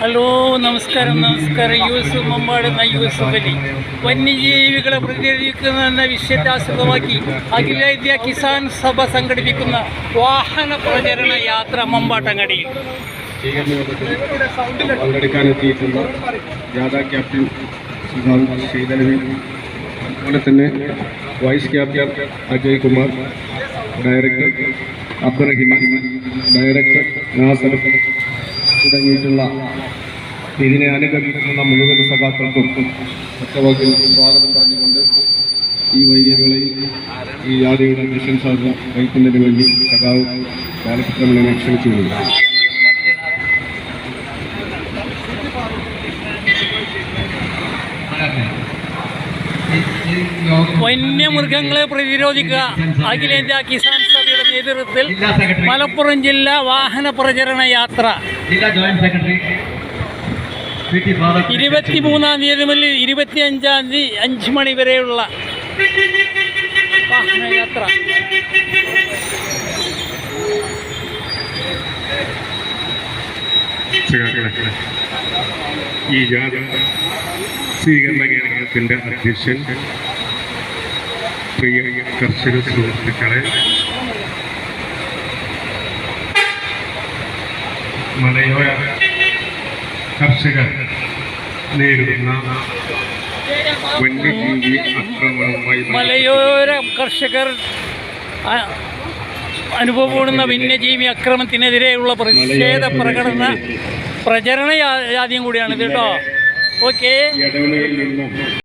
Hello, നമസ്കാരം. യൂസുഫ് മമ്പാട് എന്ന യൂസുഫ് അലി. വന്യജീവികളെ പ്രതിരോധിക്കുന്ന വിഷയത്തെ ആസ്പദമാക്കി അഖിലേന്ത്യാ കിസാൻ സഭ സംഘടിപ്പിക്കുന്ന വാഹന പ്രചരണ യാത്ര മമ്പാട്ടങ്ങാടിയിൽ പങ്കെടുക്കാനെത്തിയിട്ടുള്ള ജാഥാ ക്യാപ്റ്റൻ ശ്രീധരൻ, അതുപോലെ തന്നെ vice captain Ajay Kumar, director Abdurahiman, director Nasar തുടങ്ങിയിട്ടുള്ള ഇതിനെ അനുഗമിക്കുന്ന മുഴുവൻ സഖാക്കൾക്കും ഒറ്റവാക്കിൽ സ്വാഗതം പറഞ്ഞുകൊണ്ട് ഈ വൈദ്യവേളയിൽ ഈ യാത്രയുടെ മിഷൻ സാധനം വഹിക്കുന്നതിന് വേണ്ടി സഖാവ് ബാലചന്ദ്രനെ ക്ഷണിച്ചുകൊള്ളുന്നു. വന്യമൃഗങ്ങളെ പ്രതിരോധിക്കുക അഖിലേന്ത്യാ കിസാൻ സഭയുടെ നേതൃത്വത്തിൽ മലപ്പുറം ജില്ലാ വാഹന പ്രചരണ യാത്ര 23-ാം തീയതി മുതൽ 25-ാം തീയതി 5 മണി വരെയുള്ള വാഹനയാത്ര. ഈ ജാഥ സ്വീകരണ കേന്ദ്രത്തിൻ്റെ അധ്യക്ഷൻ, പ്രിയ കർഷക സുഹൃത്തുക്കളെ, മലയോര കർഷകർ നേരിടുന്ന വന്യജീവി ആക്രമണവുമായി മലയോര കർഷകർ അനുഭവപ്പെടുന്ന വന്യജീവി അക്രമത്തിനെതിരെയുള്ള പ്രതിഷേധ പ്രചരണ യാത്രയും കൂടിയാണിത് കേട്ടോ. ഓക്കെ.